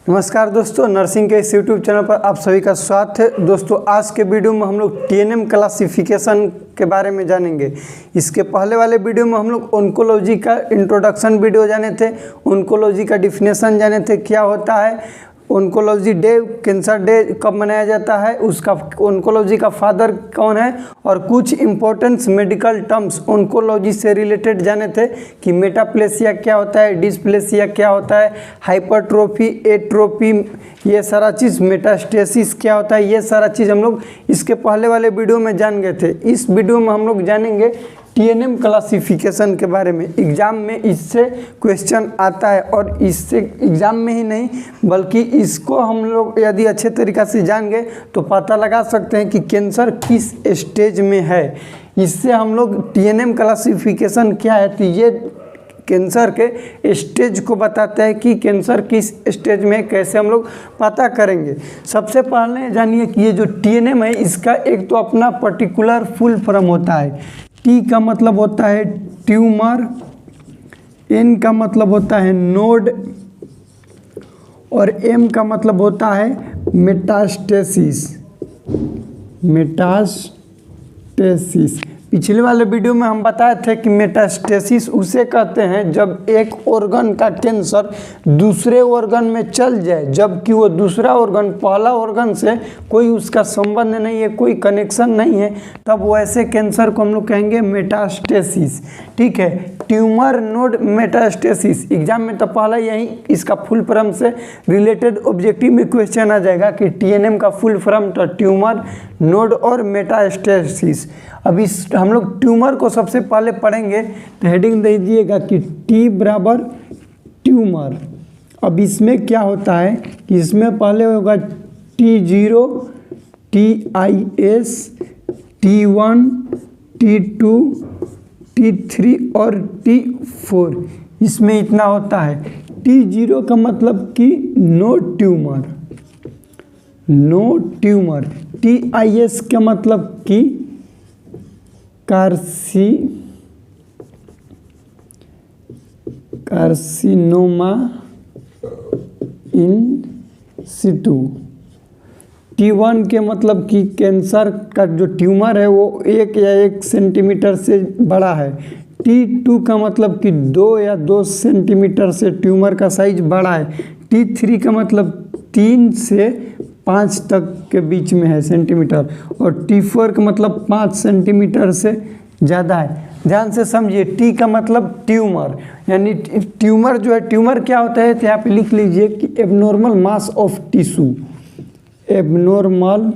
नमस्कार दोस्तों, नर्सिंग के इस यूट्यूब चैनल पर आप सभी का स्वागत है। दोस्तों, आज के वीडियो में हम लोग टीएनएम क्लासिफिकेशन के बारे में जानेंगे। इसके पहले वाले वीडियो में हम लोग ऑन्कोलॉजी का इंट्रोडक्शन वीडियो जाने थे, ऑन्कोलॉजी का डिफिनेशन जाने थे, क्या होता है ऑन्कोलॉजी डे, कैंसर डे कब मनाया जाता है, उसका ऑन्कोलॉजी का फादर कौन है, और कुछ इंपॉर्टेंट मेडिकल टर्म्स ऑन्कोलॉजी से रिलेटेड जाने थे कि मेटाप्लेसिया क्या होता है, डिस्प्लेसिया क्या होता है, हाइपरट्रोफी, एट्रोफी, ये सारा चीज़, मेटास्टेसिस क्या होता है, ये सारा चीज़ हम लोग इसके पहले वाले वीडियो में जान गए थे। इस वीडियो में हम लोग जानेंगे टीएनएम क्लासिफिकेशन के बारे में। एग्ज़ाम में इससे क्वेश्चन आता है, और इससे एग्ज़ाम में ही नहीं बल्कि इसको हम लोग यदि अच्छे तरीक़ा से जान गए तो पता लगा सकते हैं कि कैंसर किस स्टेज में है। इससे हम लोग टीएनएम क्लासिफिकेशन क्या है, तो ये कैंसर के स्टेज को बताता है कि कैंसर किस स्टेज में, कैसे हम लोग पता करेंगे। सबसे पहले जानिए कि ये जो टीएनएम है इसका एक तो अपना पर्टिकुलर फुल फॉर्म होता है। टी का मतलब होता है ट्यूमर, एन का मतलब होता है नोड, और एम का मतलब होता है मेटास्टेसिस। मेटास्टेसिस पिछले वाले वीडियो में हम बताए थे कि मेटास्टेसिस उसे कहते हैं जब एक ऑर्गन का कैंसर दूसरे ऑर्गन में चल जाए, जबकि वो दूसरा ऑर्गन पहला ऑर्गन से कोई उसका संबंध नहीं है, कोई कनेक्शन नहीं है, तब वैसे कैंसर को हम लोग कहेंगे मेटास्टेसिस। ठीक है, ट्यूमर नोड मेटास्टेसिस। एग्जाम में तो पहला यही इसका फुल फॉर्म से रिलेटेड ऑब्जेक्टिव में क्वेश्चन आ जाएगा कि टीएनएम का फुल फॉर्म तो ट्यूमर, नोड और मेटास्टेसिस। अब इस हम लोग ट्यूमर को सबसे पहले पढ़ेंगे, तो हेडिंग दे दीजिएगा कि टी बराबर ट्यूमर। अब इसमें क्या होता है कि इसमें पहले होगा T0, TIS, T1, T2, T3 और T4। इसमें इतना होता है। T0 का मतलब कि no tumour, no tumour. TIS का मतलब कि कार्सिनोमा इन सिटू। T1 के मतलब कि कैंसर का जो ट्यूमर है वो 1 या 1 सेंटीमीटर से बड़ा है। T2 का मतलब कि 2 या 2 सेंटीमीटर से ट्यूमर का साइज बड़ा है। T3 का मतलब 3 से 5 तक के बीच में है सेंटीमीटर, और T4 का मतलब 5 सेंटीमीटर से ज़्यादा है। ध्यान से समझिए, टी का मतलब ट्यूमर, यानी ट्यूमर जो है, ट्यूमर क्या होता है तो यहाँ पे लिख लीजिए कि abnormal mass of tissue, abnormal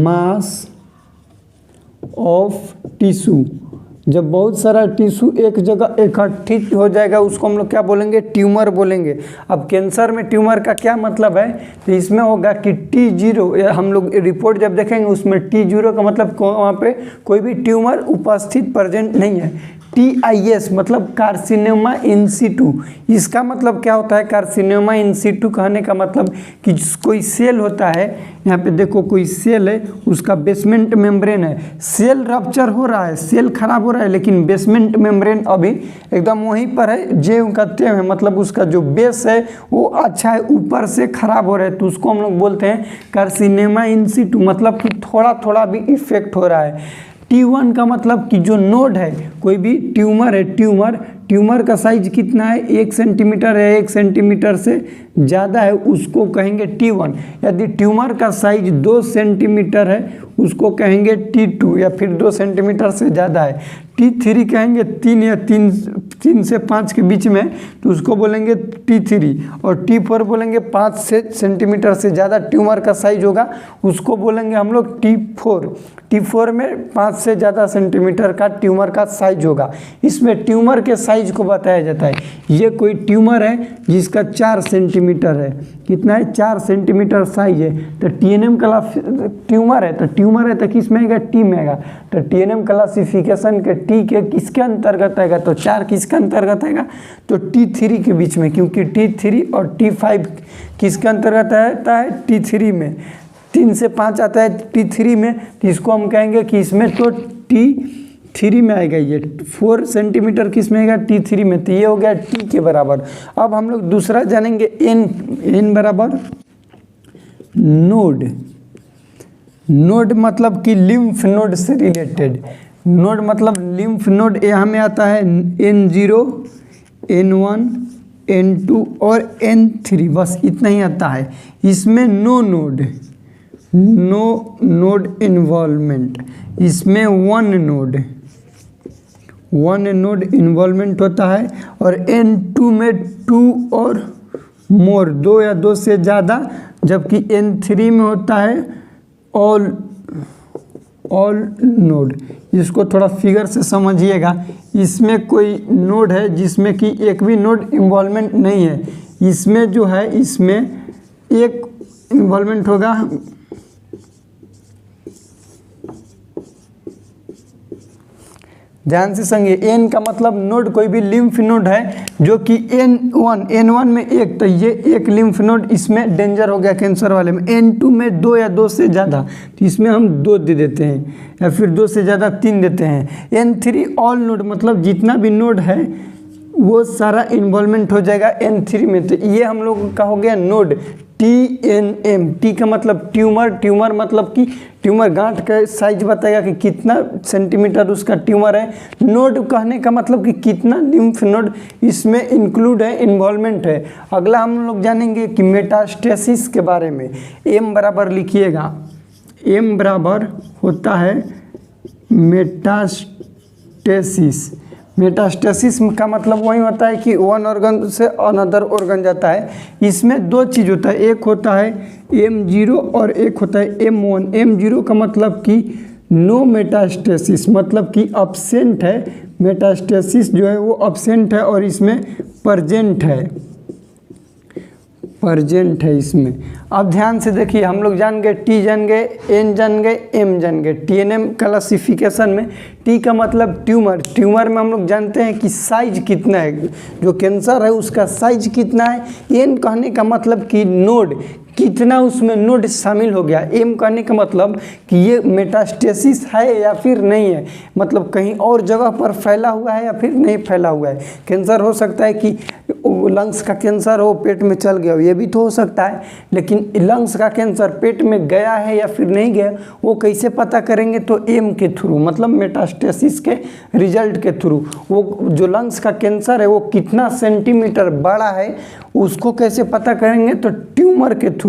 mass of tissue. जब बहुत सारा टिश्यू एक जगह इकट्ठित हो जाएगा उसको हम लोग क्या बोलेंगे, ट्यूमर बोलेंगे। अब कैंसर में ट्यूमर का क्या मतलब है, तो इसमें होगा कि T0, हम लोग रिपोर्ट जब देखेंगे उसमें T0 का मतलब वहाँ पे कोई भी ट्यूमर उपस्थित प्रेजेंट नहीं है। TIS मतलब कार्सिनोमा इन सिटू। इसका मतलब क्या होता है, कार्सिनोमा इन सिटू कहने का मतलब कि कोई सेल होता है, यहाँ पे देखो कोई सेल है, उसका बेसमेंट मेम्ब्रेन है, सेल रप्चर हो रहा है, सेल खराब हो रहा है, लेकिन बेसमेंट मेम्ब्रेन अभी एकदम वहीं पर है, जे कहते हैं, मतलब उसका जो बेस है वो अच्छा है, ऊपर से खराब हो रहा है, तो उसको हम लोग बोलते हैं कार्सिनोमा इन सिटू, मतलब कि थोड़ा थोड़ा भी इफेक्ट हो रहा है। T1 का मतलब कि जो नोड है, कोई भी ट्यूमर है, ट्यूमर का साइज कितना है, 1 सेंटीमीटर है, 1 सेंटीमीटर से ज़्यादा है, उसको कहेंगे T1। यदि ट्यूमर का साइज 2 सेंटीमीटर है उसको कहेंगे T2, या फिर 2 सेंटीमीटर से ज़्यादा है। T3 कहेंगे 3 या 3 से 5 के बीच में, तो उसको बोलेंगे T3, और T4 बोलेंगे 5 सेंटीमीटर से ज़्यादा ट्यूमर का साइज होगा, उसको बोलेंगे हम लोग T4। T4 में 5 से ज़्यादा सेंटीमीटर का ट्यूमर का साइज होगा। इसमें ट्यूमर के साइज को बताया जाता है। ये कोई ट्यूमर है जिसका 4 सेंटीमीटर है, कितना है, 4 सेंटीमीटर साइज है, तो टीएनएम ट्यूमर है, तो ट्यूमर है तो किस में आएगा, टी में आएगा। तो टीएनएम क्लासिफिकेशन के टी के किसके अंतर्गत आएगा, तो 4 किसके अंतर्गत आएगा, तो T3 के बीच में, क्योंकि T3 और T5 किसके अंतर्गत आता है, T3 में। 3 से 5 आता है T3 में, तो इसको हम कहेंगे कि इसमें तो T3 में आएगा, ये 4 सेंटीमीटर किस में आएगा, T3 में। तो ये हो गया T के बराबर। अब हम लोग दूसरा जानेंगे N बराबर नोड। नोड मतलब कि लिम्फ नोड से रिलेटेड। नोड मतलब लिम्फ नोड, यहाँ में आता है N0, N1, N2 और N3, बस इतना ही आता है। इसमें नो नोड इन्वॉल्वमेंट, इसमें वन नोड इन्वॉल्वमेंट होता है। और N2 में 2 और मोर, 2 या 2 से ज़्यादा, जबकि N3 में होता है ऑल नोड। इसको थोड़ा फिगर से समझिएगा। इसमें कोई नोड है जिसमें कि एक भी नोड इन्वॉल्वमेंट नहीं है, इसमें जो है इसमें एक इन्वॉल्वमेंट होगा। ध्यान से समझिए, N का मतलब नोड कोई भी लिम्फ नोड है जो कि N1 में एक, तो ये एक लिम्फ नोड इसमें डेंजर हो गया कैंसर वाले में। N2 में 2 या 2 से ज़्यादा, तो इसमें हम 2 दे देते हैं, या फिर 2 से ज़्यादा 3 देते हैं। N3 ऑल नोड मतलब जितना भी नोड है वो सारा इन्वॉल्वमेंट हो जाएगा N3 में। तो ये हम लोग का हो गया नोड TNM। T का मतलब ट्यूमर मतलब कि ट्यूमर गांठ का साइज बताएगा कि कितना सेंटीमीटर उसका ट्यूमर है। नोड कहने का मतलब कि कितना लिम्फ नोड इसमें इंक्लूड है, इन्वॉल्वमेंट है। अगला हम लोग जानेंगे कि मेटास्टेसिस के बारे में। M बराबर लिखिएगा, M बराबर होता है मेटास्टेसिस। मेटास्टेसिस का मतलब वही होता है कि वन ऑर्गन से अनदर ऑर्गन जाता है। इसमें 2 चीज़ होता है, एक होता है M0 और एक होता है M1। M0 का मतलब कि नो मेटास्टेसिस, मतलब कि अब्सेंट है। मेटास्टेसिस जो है वो अब्सेंट है, और इसमें प्रेजेंट है इसमें। अब ध्यान से देखिए, हम लोग जान गए T जान गए, N जान गए, M जान गए। TNM क्लासिफिकेशन में T का मतलब ट्यूमर में हम लोग जानते हैं कि साइज कितना है, जो कैंसर है उसका साइज कितना है। N कहने का मतलब कि नोड, कितना उसमें नोड शामिल हो गया। M कहने का मतलब कि ये मेटास्टेसिस है या फिर नहीं है, मतलब कहीं और जगह पर फैला हुआ है या फिर नहीं फैला हुआ है। कैंसर हो सकता है कि लंग्स का कैंसर हो, पेट में चल गया हो, ये भी तो हो सकता है। लेकिन लंग्स का कैंसर पेट में गया है या फिर नहीं गया, वो कैसे पता करेंगे, तो M के थ्रू, मतलब मेटास्टेसिस के रिजल्ट के थ्रू। वो जो लंग्स का कैंसर है वो कितना सेंटीमीटर बड़ा है उसको कैसे पता करेंगे, तो ट्यूमर के थ्रू।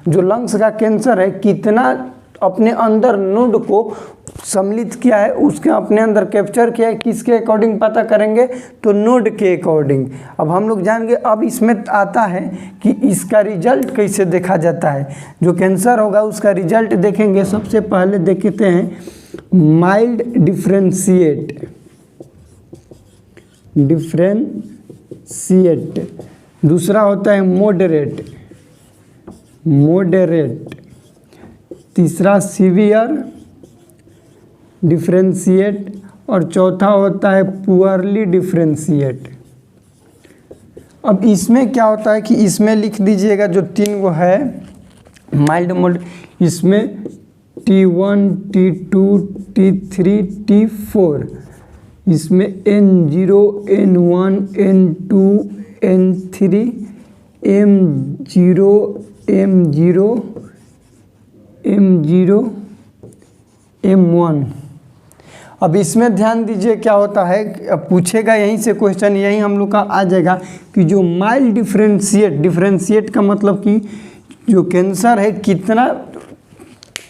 जो लंग्स का कैंसर है कितना अपने अंदर नोड को सम्मिलित किया है, उसके अपने अंदर कैप्चर किया है, किसके अकॉर्डिंग पता करेंगे, तो नोड के अकॉर्डिंग। अब हम लोग जानेंगे, अब इसमें आता है कि इसका रिजल्ट कैसे देखा जाता है। जो कैंसर होगा उसका रिजल्ट देखेंगे। सबसे पहले देखते हैं माइल्ड डिफरेंशिएट, दूसरा होता है मॉडरेट, तीसरा सीवियर डिफरेंशिएट, और चौथा होता है पुअरली डिफरेंशिएट। अब इसमें क्या होता है कि इसमें लिख दीजिएगा जो 3 वो है माइल्ड मोड, इसमें T1, T2, T3, T4, इसमें N0, N1, N2, N3, M0, M1। अब इसमें ध्यान दीजिए क्या होता है, अब पूछेगा यहीं से क्वेश्चन, यहीं हम लोग का आ जाएगा कि जो माइल्ड डिफरेंशिएट का मतलब कि जो कैंसर है कितना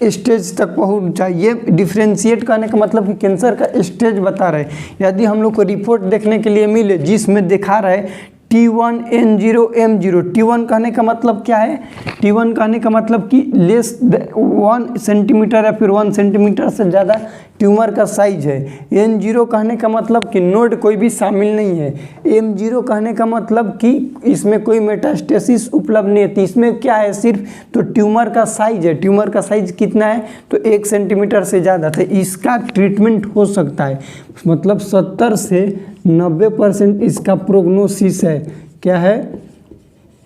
स्टेज तक पहुंचा। ये डिफरेंशिएट करने का मतलब कि कैंसर का स्टेज बता रहे। यदि हम लोग को रिपोर्ट देखने के लिए मिले जिसमें दिखा रहा है T1, N0, M0, T1 कहने का मतलब क्या है, T1 कहने का मतलब कि लेस 1 सेंटीमीटर या फिर 1 सेंटीमीटर से ज़्यादा ट्यूमर का साइज है। N0 कहने का मतलब कि नोड कोई भी शामिल नहीं है। M0 कहने का मतलब कि इसमें कोई मेटास्टेसिस उपलब्ध नहीं है। तो इसमें क्या है, सिर्फ तो ट्यूमर का साइज है। ट्यूमर का साइज कितना है, तो 1 सेंटीमीटर से ज़्यादा। तो इसका ट्रीटमेंट हो सकता है, मतलब 70 से 90% इसका प्रोग्नोसिस है। क्या है,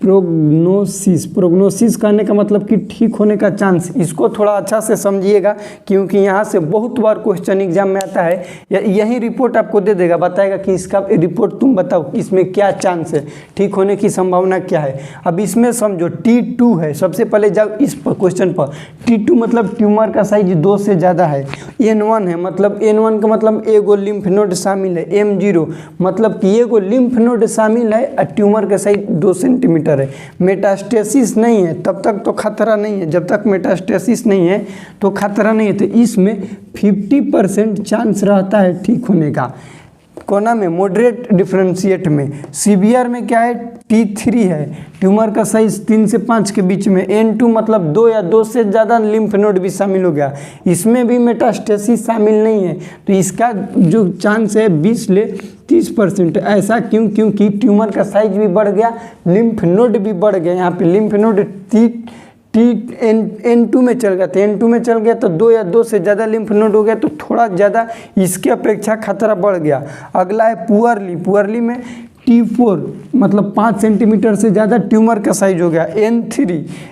प्रोग्नोसिस कहने का मतलब कि ठीक होने का चांस। इसको थोड़ा अच्छा से समझिएगा, क्योंकि यहाँ से बहुत बार क्वेश्चन एग्जाम में आता है। यही रिपोर्ट आपको दे देगा, बताएगा कि इसका रिपोर्ट तुम बताओ इसमें क्या चांस है, ठीक होने की संभावना क्या है। अब इसमें समझो T2 है, सबसे पहले जाओ इस क्वेश्चन पर। T2 मतलब ट्यूमर का साइज 2 से ज़्यादा है। N1 है, मतलब N1 का मतलब एगो लिम्फ नोड शामिल है। M0 मतलब कि एगो लिम्फ नोड शामिल है और ट्यूमर का साइज 2 सेंटीमीटर है। मेटास्टेसिस नहीं है तब तक तो खतरा नहीं है, जब तक मेटास्टेसिस नहीं है तो खतरा नहीं है। तो इसमें 50% चांस रहता है ठीक होने का। कोना में मॉडरेट डिफरेंशिएट में। सीवियर में क्या है, T3 है, ट्यूमर का साइज 3 से 5 के बीच में। N2 मतलब 2 या 2 से ज़्यादा लिम्फ नोड भी शामिल हो गया, इसमें भी मेटास्टेसिस शामिल नहीं है। तो इसका जो चांस है 20 से 30%। ऐसा क्यों? क्योंकि ट्यूमर का साइज भी बढ़ गया, लिम्फ नोड भी बढ़ गया। यहाँ पे लिम्फ नोड N2 में चल गया, तो N2 में चल गया तो 2 या 2 से ज़्यादा लिम्फ नोड हो गया, तो थोड़ा ज़्यादा इसके अपेक्षा खतरा बढ़ गया। अगला है पुअरली में T4 मतलब 5 सेंटीमीटर से ज़्यादा ट्यूमर का साइज हो गया।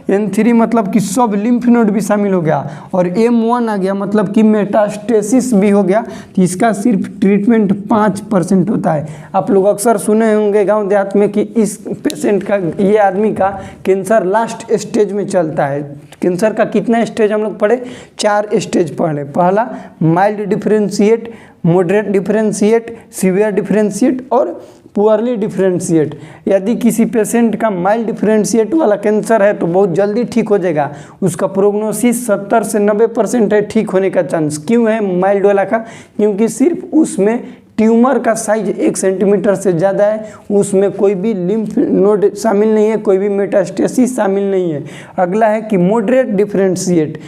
N3 मतलब कि सब लिम्फ नोड भी शामिल हो गया। और M1 आ गया मतलब कि मेटास्टेसिस भी हो गया। तो इसका सिर्फ ट्रीटमेंट 5% होता है। आप लोग अक्सर सुने होंगे गांव देहात में कि इस पेशेंट का, ये आदमी का कैंसर लास्ट स्टेज में चलता है। कैंसर का कितना स्टेज हम लोग पढ़े? 4 स्टेज पढ़े। पहला mild differentiate, moderate differentiate, severe differentiate और पुअरली डिफरेंशिएट। यदि किसी पेशेंट का माइल्ड डिफरेंशिएट वाला कैंसर है तो बहुत जल्दी ठीक हो जाएगा। उसका प्रोग्नोसिस 70 से 90% है ठीक होने का चांस। क्यों है माइल्ड वाला का? क्योंकि सिर्फ उसमें ट्यूमर का साइज 1 सेंटीमीटर से ज़्यादा है, उसमें कोई भी लिम्फ नोड शामिल नहीं है, कोई भी मेटास्टेसिस शामिल नहीं है। अगला है कि मॉडरेट डिफरेंशिएट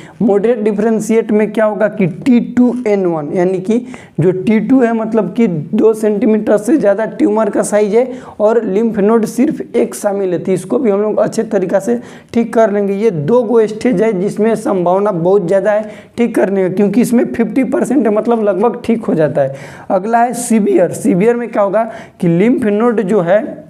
में क्या होगा कि T2N1 यानी कि जो T2 है मतलब कि 2 सेंटीमीटर से ज़्यादा ट्यूमर का साइज है और लिम्फ नोड सिर्फ 1 शामिल है। तो इसको भी हम लोग अच्छे तरीक़ा से ठीक कर लेंगे। ये 2 गो स्टेज है जिसमें संभावना बहुत ज़्यादा है ठीक करने का, क्योंकि इसमें 50% है, मतलब लगभग ठीक हो जाता है। अगला है सीवियर में क्या होगा कि लिम्फ नोड जो है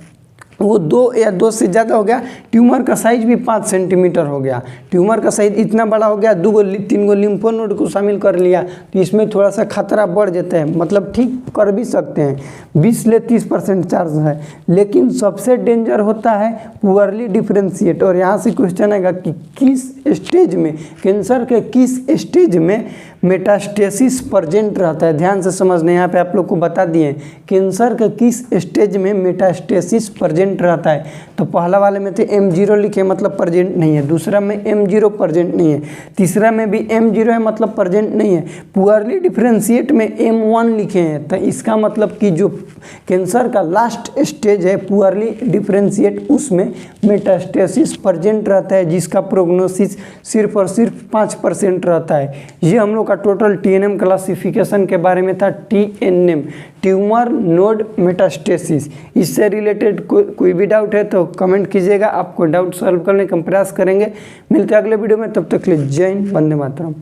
वो 2 या 2 से ज़्यादा हो गया, ट्यूमर का साइज भी 5 सेंटीमीटर हो गया। ट्यूमर का साइज इतना बड़ा हो गया, 3 गो लिम्फो नोड को शामिल कर लिया, तो इसमें थोड़ा सा खतरा बढ़ जाता है, मतलब ठीक कर भी सकते हैं। 20 से 30% चांस है। लेकिन सबसे डेंजर होता है पुअरली डिफरेंशिएट। और यहाँ से क्वेश्चन आएगा कि किस स्टेज में, कैंसर के किस स्टेज में मेटास्टेसिस प्रेजेंट रहता है। ध्यान से समझने, यहाँ पे आप लोग को बता दिए कैंसर के किस स्टेज में मेटास्टेसिस प्रेजेंट रहता है। तो पहला वाले में तो M0 लिखे मतलब प्रेजेंट नहीं है, दूसरा में M0 प्रेजेंट नहीं है, तीसरा में भी M0 है मतलब प्रेजेंट नहीं है। पुअरली डिफरेंशिएट में M1 लिखे हैं, तो इसका मतलब कि जो कैंसर का लास्ट स्टेज है पुअरली डिफरेंशिएट, उसमें मेटास्टेसिस प्रेजेंट रहता है, जिसका प्रोग्नोसिस सिर्फ और सिर्फ 5% रहता है। ये हम लोग का टोटल TNM क्लासिफिकेशन के बारे में था। TNM tumour node metastasis. इससे रिलेटेड कोई भी डाउट है तो कमेंट कीजिएगा, आपको डाउट सॉल्व करने का प्रयास करेंगे। मिलते हैं अगले वीडियो में, तब तक के लिए जय हिंद, वंदे मातरम।